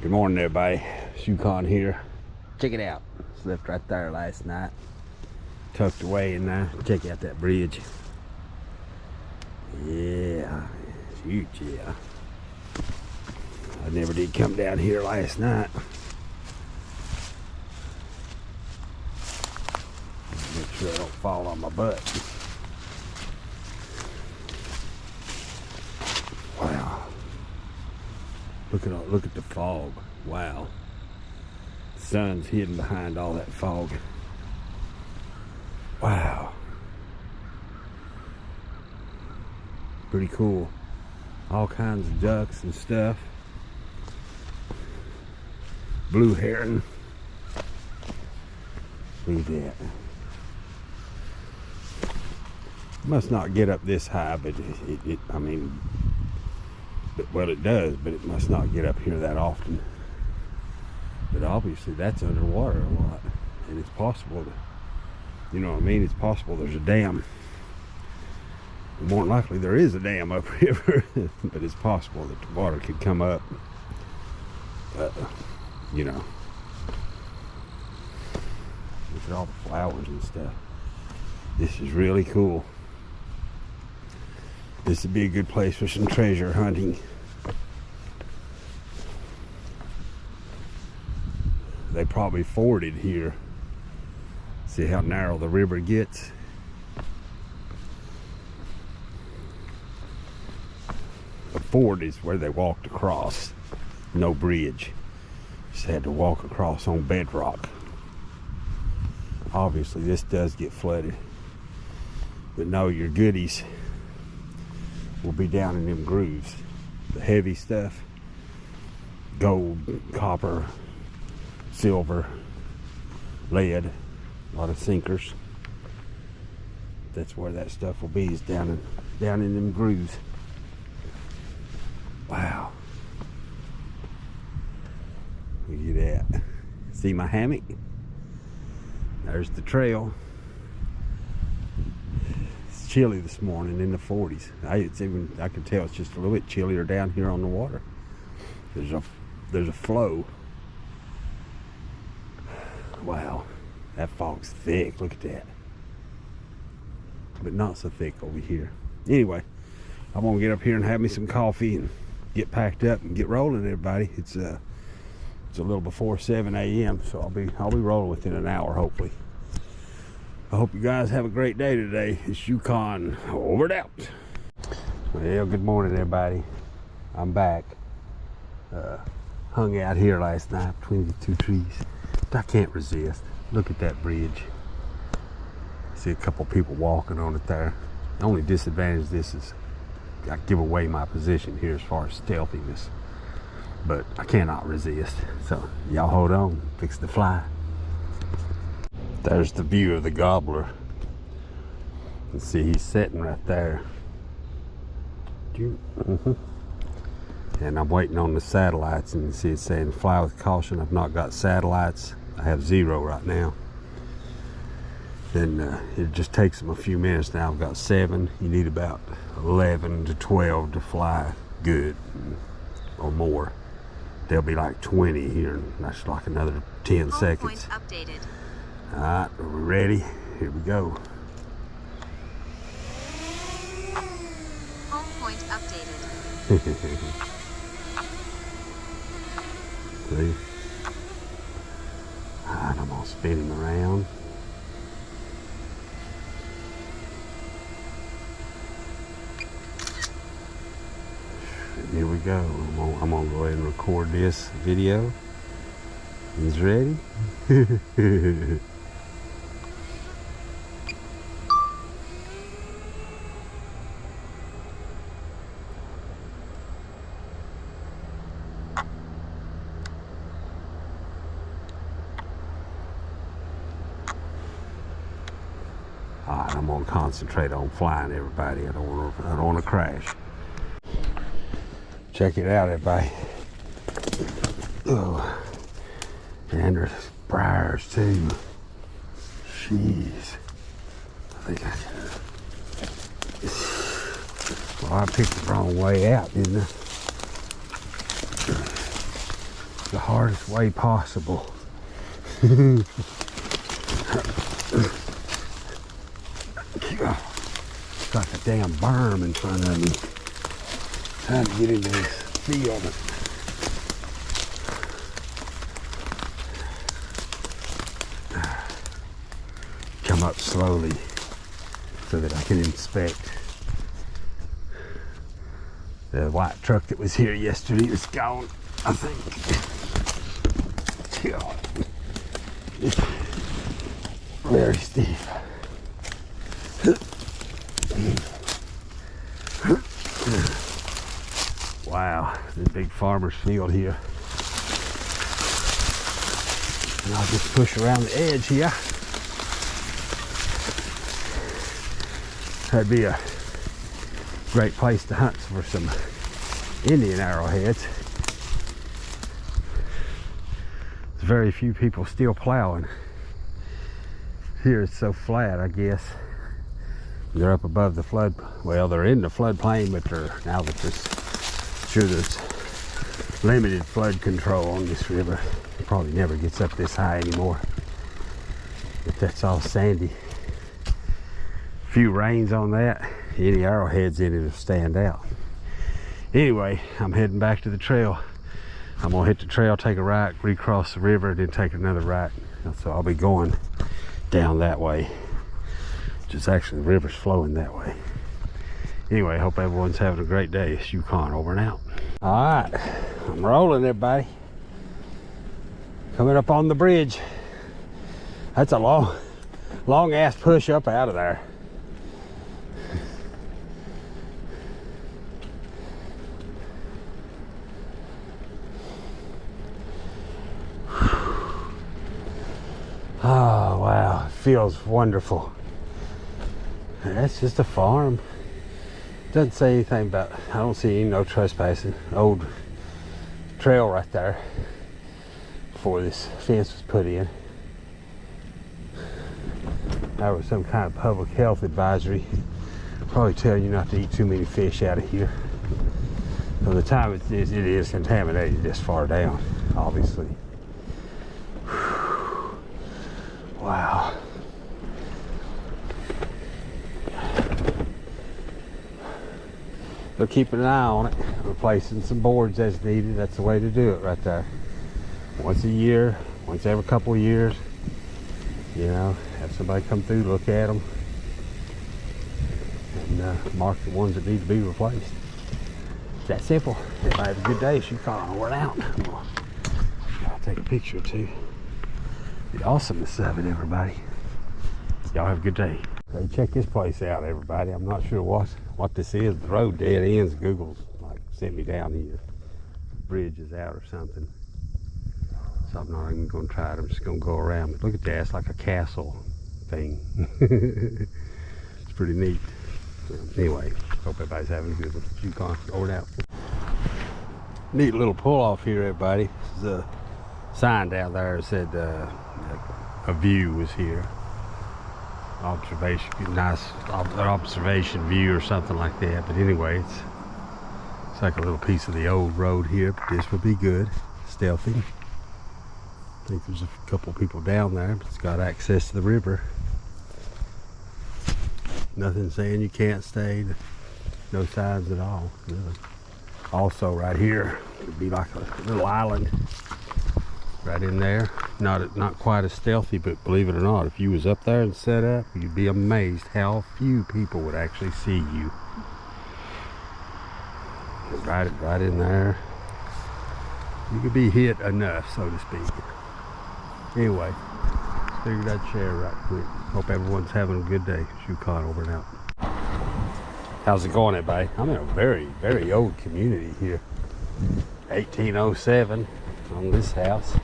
Good morning, everybody. Yukon here. Check it out. Slept right there last night. Tucked away in there. Check out that bridge. Yeah, it's huge, yeah. I never did come down here last night. Make sure I don't fall on my butt. Wow. Look at the fog. Wow. The sun's hidden behind all that fog. Wow. Pretty cool. All kinds of ducks and stuff. Blue heron. Look at that. Must not get up this high, but I mean, well, it does, but it must not get up here that often. But obviously that's underwater a lot, and it's possible to, you know what I mean, it's possible there's a dam. More than likely there is a dam upriver, but it's possible that the water could come up. You know, look at all the flowers and stuff. This is really cool. This would be a good place for some treasure hunting. They probably forded here. See how narrow the river gets? A ford is where they walked across. No bridge. Just had to walk across on bedrock. Obviously this does get flooded. But no, your goodies will be down in them grooves. The heavy stuff, gold, copper, silver, lead, a lot of sinkers. That's where that stuff will be, is down in them grooves. Wow. Look at that. See my hammock? There's the trail. It's chilly this morning, in the 40s. I can tell it's just a little bit chillier down here on the water. There's a flow. Wow, that fog's thick. Look at that. But not so thick over here. Anyway, I'm gonna get up here and have me some coffee and get packed up and get rolling, everybody. It's a little before 7 a.m. so I'll be rolling within an hour, hopefully. I hope you guys have a great day today. It's Yukon, over and out. Well, good morning, everybody. I'm back. Hung out here last night between the two trees. I can't resist. Look at that bridge. See a couple people walking on it there. The only disadvantage of this is I give away my position here as far as stealthiness. But I cannot resist. So y'all hold on, fix the fly. There's the view of the gobbler. You see he's sitting right there. And I'm waiting on the satellites, and you see it's saying fly with caution. I've not got satellites. I have 0 right now. Then it just takes them a few minutes. Now I've got 7. You need about 11 to 12 to fly good or more. There'll be like 20 here, and that's like another 10 seconds. Updated. All right, are we ready? Here we go. Home point updated. See? All right, I'm gonna spin him around. Here we go. I'm gonna go ahead and record this video. He's ready. Alright, I'm gonna concentrate on flying, everybody. I don't wanna crash. Check it out, everybody. Oh, and there's briars too. Jeez. I think I picked the wrong way out, didn't I? the hardest way possible. Got the damn berm in front of me. Trying to get into this field. Come up slowly so that I can inspect. The white truck that was here yesterday is gone, I think. God. It's very steep. Wow, this big farmer's field here. And I'll just push around the edge here. That'd be a great place to hunt for some Indian arrowheads. There's very few people still plowing. Here it's so flat, I guess. They're up above the flood. Well, they're in the floodplain, but now that there's limited flood control on this river. It probably never gets up this high anymore. But that's all sandy. Few rains on that. Any arrowheads in it will stand out. Anyway, I'm heading back to the trail. I'm gonna hit the trail, take a right, recross the river, then take another right. So I'll be going down that way. Just actually the river's flowing that way. Anyway, hope everyone's having a great day. It's Yukon, over and out. All right, I'm rolling, everybody. Coming up on the bridge. That's a long ass push up out of there. Oh wow, it feels wonderful. That's just a farm. Doesn't say anything about, I don't see no trespassing. Old trail right there before this fence was put in. There was some kind of public health advisory. Probably telling you not to eat too many fish out of here. By the time it is contaminated this far down, obviously. Wow. They're keeping an eye on it, replacing some boards as needed. That's the way to do it right there. Once a year, once every couple of years, you know, have somebody come through, look at them, and mark the ones that need to be replaced. It's that simple. Everybody have a good day. Shoot, Onward out. I'll take a picture or two. The awesomeness of it, everybody. Y'all have a good day. Okay, check this place out, everybody. I'm not sure what this is. The road dead ends. Google's like sent me down here. The bridge is out or something. So I'm not even going to try it. I'm just going to go around. But look at that. It's like a castle thing. It's pretty neat. So anyway, hope everybody's having a good one. Yukon, over and out. Neat little pull off here, everybody. There's a sign down there that said a view was here. Observation, nice observation view or something like that. But anyway, it's like a little piece of the old road here, but this would be good. Stealthy. I think there's a couple people down there, but it's got access to the river. Nothing saying you can't stay. No signs at all, really. Also right here would be like a little island right in there. Not quite as stealthy, but believe it or not, if you was up there and set up, you'd be amazed how few people would actually see you. Right in there. You could be hit enough, so to speak. Anyway, figured I'd share right quick. Hope everyone's having a good day. Yukon, over and out. How's it going, everybody? I'm in a very, very old community here. 1807 on this house.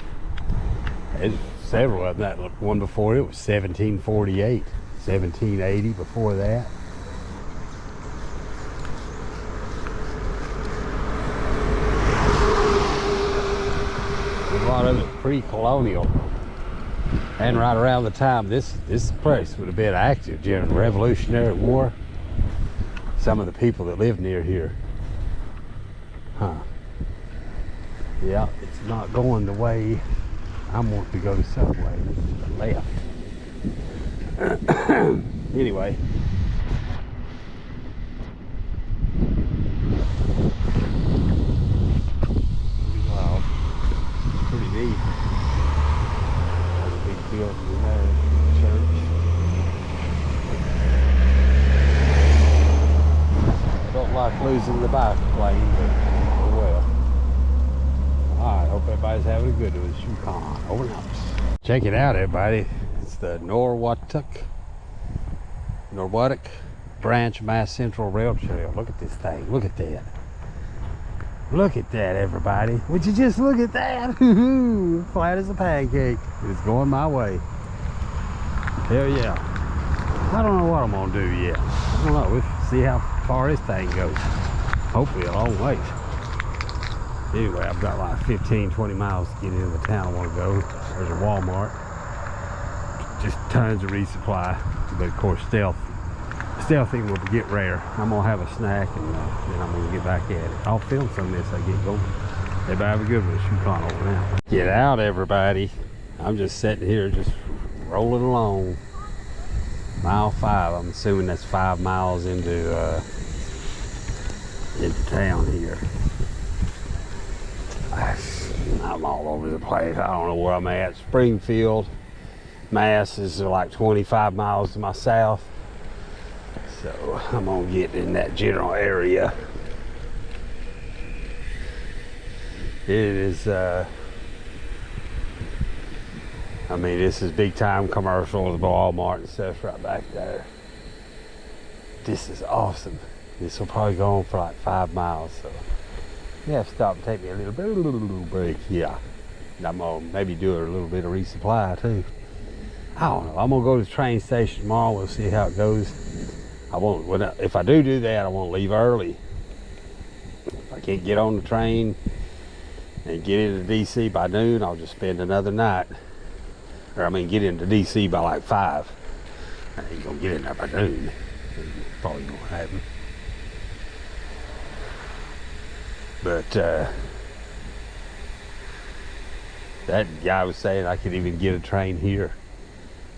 There's several of them. That one before it was 1748, 1780 before that. A lot of it pre-colonial. And right around the time this place would have been active during the Revolutionary War. Some of the people that lived near here. Huh. Yeah, it's not going the way I want to go the subway. This is the left. Anyway. Pretty wild. Pretty neat. There's a big building in there. Church. I don't like losing the bike lane, but oh well. Alright, hope everybody's having a good one with Yukon. Over and out. Check it out, everybody. It's the Norwottuck Branch Mass Central Rail Trail. Look at this thing. Look at that. Look at that, everybody. Would you just look at that? Flat as a pancake. It's going my way. Hell yeah. I don't know what I'm going to do yet. I don't know. We'll see how far this thing goes. Hopefully a long ways. Anyway, I've got like 15-20 miles to get into the town I want to go. There's a Walmart. Just tons of resupply. But of course, stealthy will get rare. I'm gonna have a snack and then I'm gonna get back at it. I'll film some of this as I get going. Everybody have a good one. Yukon over now. Get out, everybody. I'm just sitting here, just rolling along. Mile 5. I'm assuming that's 5 miles into town here. I'm all over the place. I don't know where I'm at. Springfield, Mass is like 25 miles to my south. So I'm gonna get in that general area. It is, I mean, this is big time commercial with Walmart and stuff right back there. This is awesome. This will probably go on for like 5 miles. So yeah, stop and take me a little break. Yeah, and I'm gonna maybe do a little bit of resupply too. I don't know. I'm gonna go to the train station tomorrow. We'll see how it goes. I won't. If I do that, I won't leave early. If I can't get on the train and get into DC by noon, I'll just spend another night. Or I mean, get into DC by like 5. I ain't gonna get in there by noon. Probably gonna happen. But that guy was saying I could even get a train here.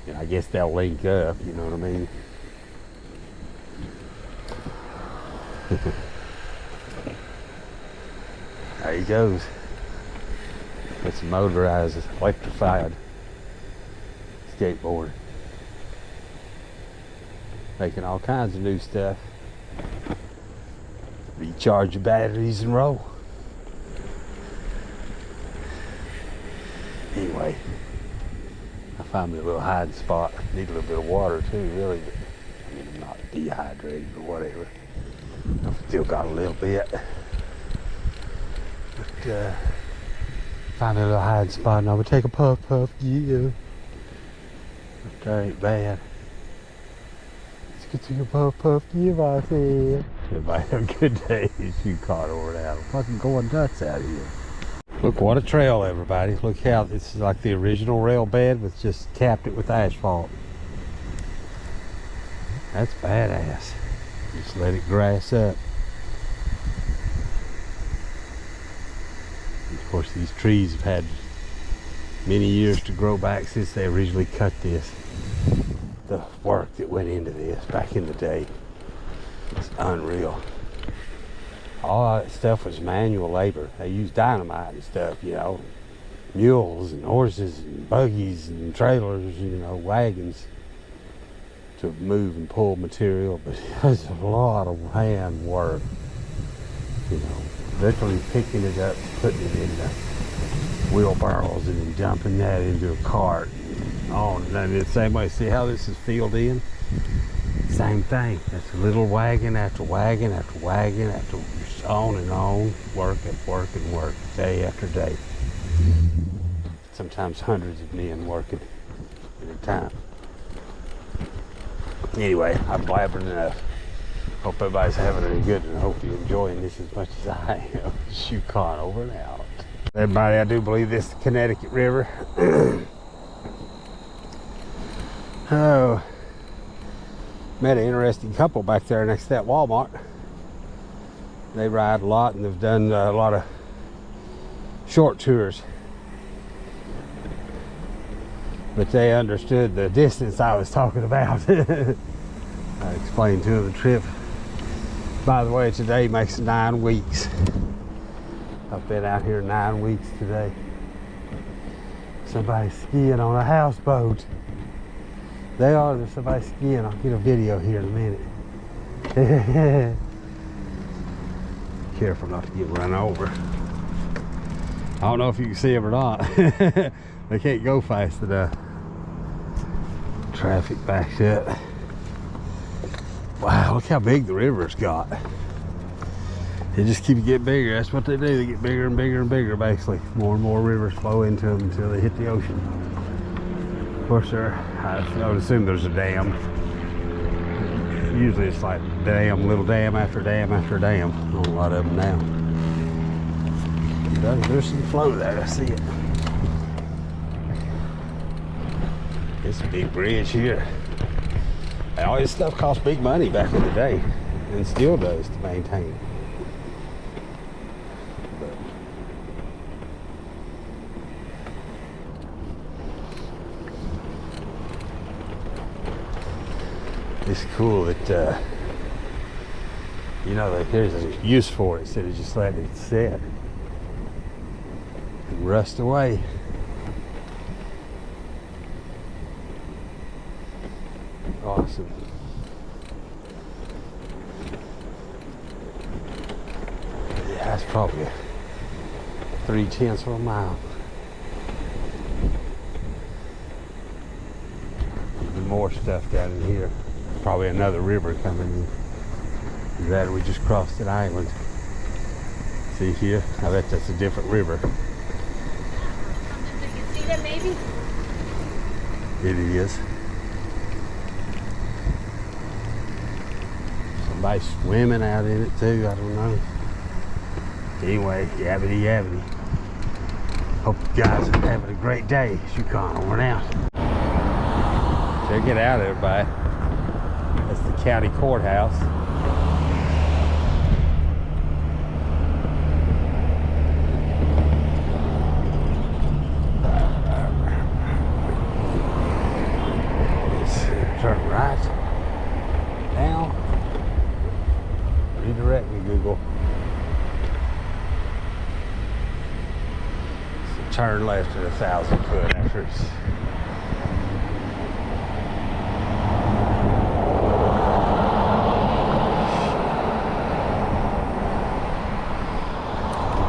And I guess they'll link up, you know what I mean? There he goes. It's a motorized, electrified skateboard. Making all kinds of new stuff. Recharge your batteries and roll. Anyway, I found me a little hiding spot. Need a little bit of water too, really. But, I mean, I'm not dehydrated or whatever. I've still got a little bit. But find a little hiding spot and I would take a puff, yeah. But that ain't bad. Let's get to your puff, give I said. Everybody have a good day. You caught over there. I'm fucking going nuts out here. Look what a trail, everybody. Look how this is like the original rail bed with just capped it with asphalt. That's badass. Just let it grass up. And of course, these trees have had many years to grow back since they originally cut this. The work that went into this back in the day. It's unreal. All that stuff was manual labor. They used dynamite and stuff, you know, mules and horses and buggies and trailers, you know, wagons to move and pull material, but it was a lot of hand work, you know, literally picking it up, putting it in the wheelbarrows and then dumping that into a cart. Oh, and then the same way, see how this is filled in? Same thing. That's a little wagon after wagon after wagon after on and on, work and work and work, day after day. Sometimes hundreds of men working at a time. Anyway, I've blabbered enough. Hope everybody's having a good one. I hope you're enjoying this as much as I am. Yukon over and out. Everybody, I do believe this is the Connecticut River. Oh, met an interesting couple back there next to that Walmart. They ride a lot and they've done a lot of short tours. But they understood the distance I was talking about. I explained to them the trip. By the way, today makes 9 weeks. I've been out here 9 weeks today. Somebody's skiing on a houseboat. There's somebody skiing. I'll get a video here in a minute. Careful not to get run over. I don't know if you can see them or not. They can't go fast enough. Traffic backs up. Wow, look how big the river's got. They just keep getting bigger. That's what they do. They get bigger and bigger and bigger, basically. More and more rivers flow into them until they hit the ocean. Of course, I would assume there's a dam. Usually it's like dam, little dam after dam after dam. On a lot of them now. There's some flow there. I see it. It's a big bridge here. And all this stuff cost big money back in the day, and still does to maintain. It's cool that, you know, like there's a use for it instead of just letting it sit and rust away. Awesome. Yeah, that's probably 3/10 of a mile. Even more stuff down in here. Probably another river coming in. That we just crossed an island. See here? I bet that's a different river. You can see that maybe? It is. Somebody swimming out in it too, I don't know. Anyway, yabbity yabbity. Hope you guys are having a great day. Yukon Onward out. Check it out, everybody. That's the county courthouse. Let's turn right. Now, redirect me, Google. So turn left at 1,000 foot after it's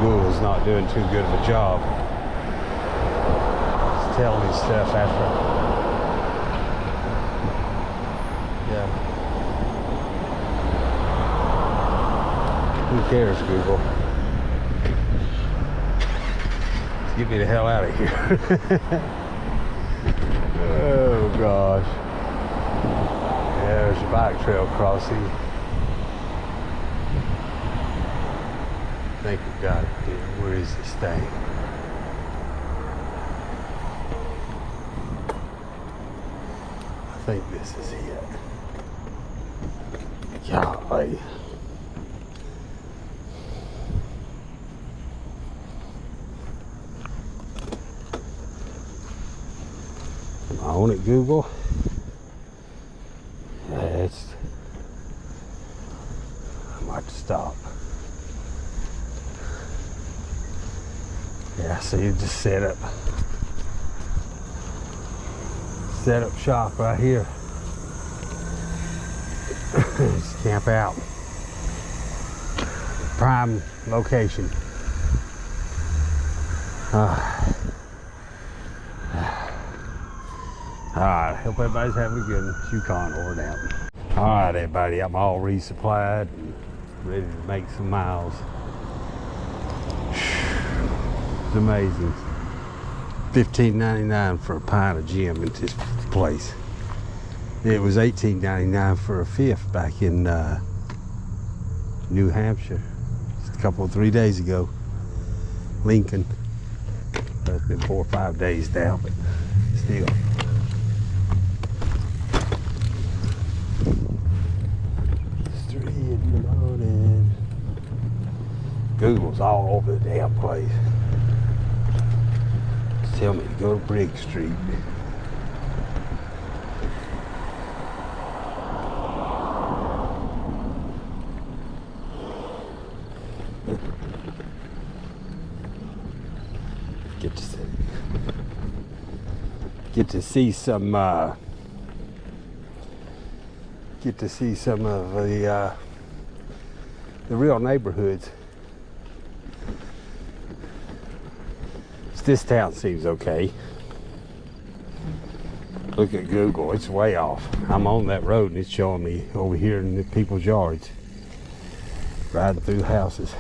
Google's not doing too good of a job. It's telling me stuff after. Yeah. Who cares, Google? Just get me the hell out of here. Oh gosh. Yeah, there's a bike trail crossing. I think we've got it here. Where is this thing? I think this is it. Golly. Am I on it, Google? It's. I might stop. Yeah, so you just set up shop right here. Just camp out. Prime location. Alright, hope everybody's having a good one. Yukon Onward out. Alright, everybody, I'm all resupplied and ready to make some miles. It's amazing. $15.99 for a pint of gin in this place. It was $18.99 for a fifth back in New Hampshire just a couple of 3 days ago. Lincoln. It's been 4 or 5 days now, but still. Google's all over the damn place. tell me to go to Brick Street. Get to see some of the real neighborhoods. This town seems okay. Look at Google, it's way off. I'm on that road and it's showing me over here in the people's yards, riding through houses.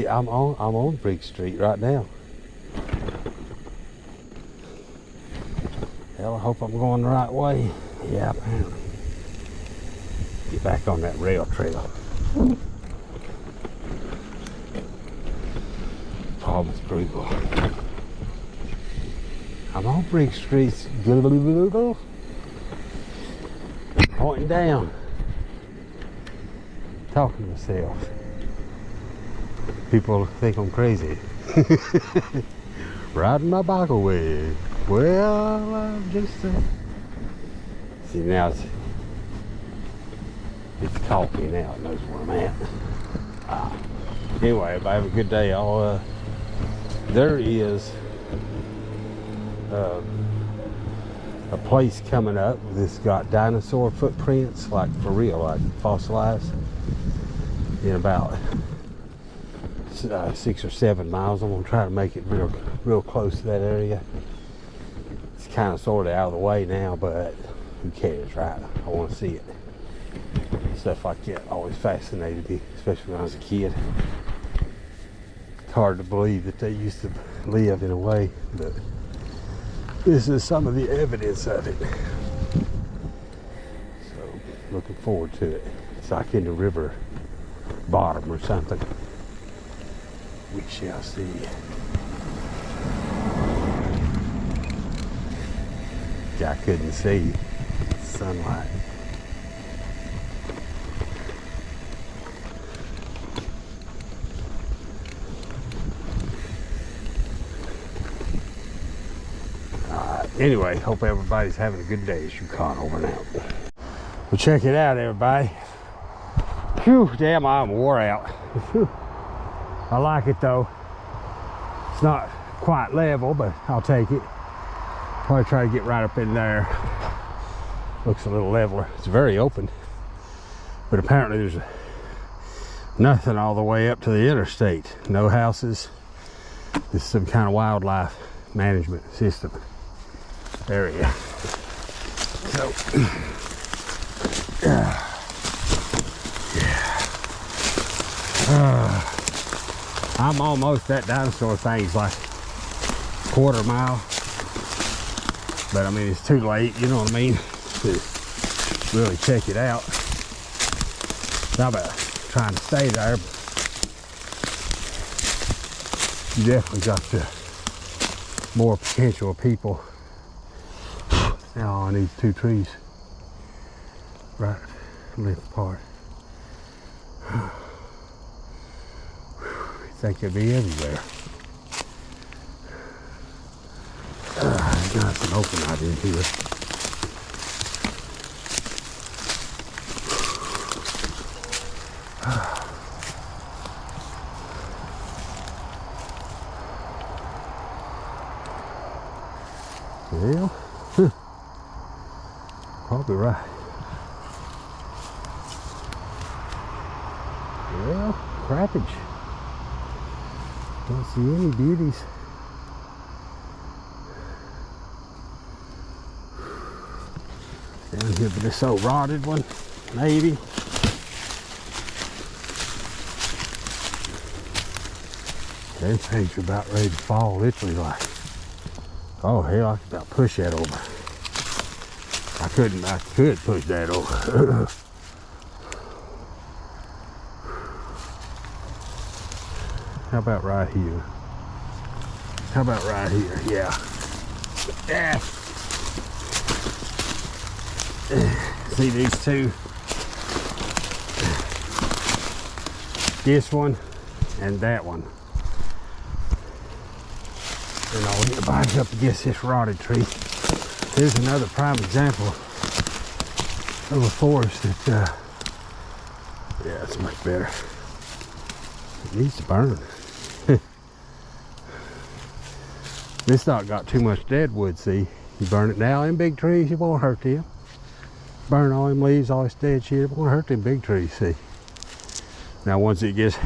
I'm on Brick Street right now. Hell, I hope I'm going the right way. Yeah, apparently. Get back on that rail trail. Palmer's brutal. I'm on Brick Street. Pointing down. Talking to myself. People think I'm crazy. Riding my bike away. Well, I'm just see, now it's coffee now. It knows where I'm at. Anyway, if I have a good day, there is a place coming up that's got dinosaur footprints, like for real, like fossilized, in about 6 or 7 miles. I'm gonna try to make it real close to that area. It's kind of sort of out of the way now, but who cares, right? I want to see it. Stuff like that always fascinated me, especially when I was a kid. It's hard to believe that they used to live in a way, but this is some of the evidence of it. So, looking forward to it. It's like in the river bottom or something. We shall see. I couldn't see sunlight. Anyway, hope everybody's having a good day. It's Yukon over and out. Well, check it out, everybody. Phew, damn, I'm wore out. I like it though. It's not quite level, but I'll take it. Probably try to get right up in there. Looks a little leveler. It's very open, but apparently there's nothing all the way up to the interstate. No houses. This is some kind of wildlife management system area. So, yeah. I'm almost, that dinosaur thing's like a quarter mile. But I mean, it's too late, you know what I mean, to really check it out. How about trying to stay there? You definitely got the more potential people. Now I need 2 trees right length apart. You think it'd be everywhere. Got some open out in here. Well, probably right. Well, crappage. Don't see any beauties. Down here, but this old rotted one, maybe. Them things are about ready to fall, literally like. Oh hell, I could about push that over. I could push that over. How about right here? How about right here? Yeah. Yeah. See these two This one and that one. And I'll hit the bodies up against this rotted tree. Here's another prime example of a forest that, yeah, it's much better. It needs to burn. This not got too much dead wood, see? You burn it now in big trees, it won't hurt them. Burn all them leaves, all this dead shit, it won't hurt them big trees, see? Now once it gets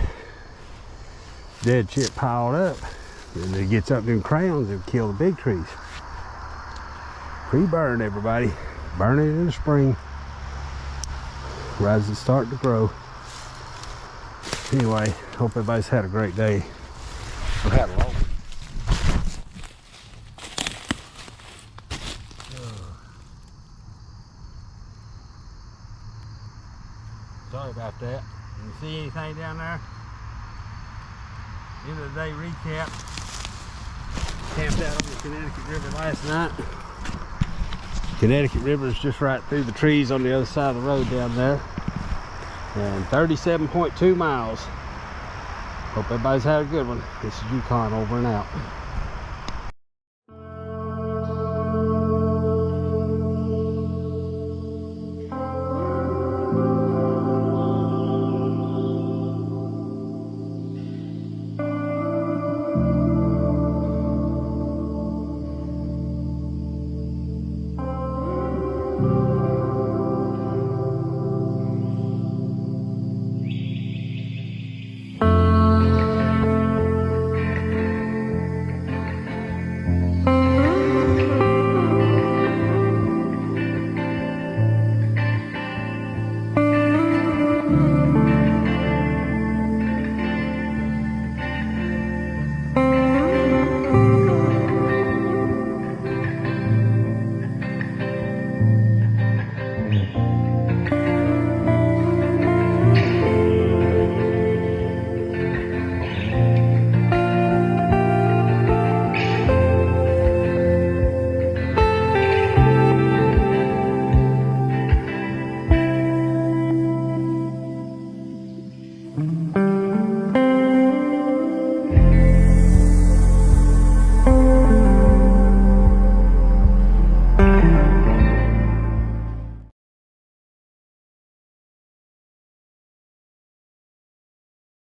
dead shit piled up, and it gets up them crowns, it'll kill the big trees. Pre-burn, everybody. Burn it in the spring. Right as it's starting to grow. Anyway, hope everybody's had a great day. We've had a long one. Sorry about that. You see anything down there? End of the day recap. Camped out on the Connecticut River last night. Connecticut River is just right through the trees on the other side of the road down there. And 37.2 miles. Hope everybody's had a good one. This is Yukon over and out.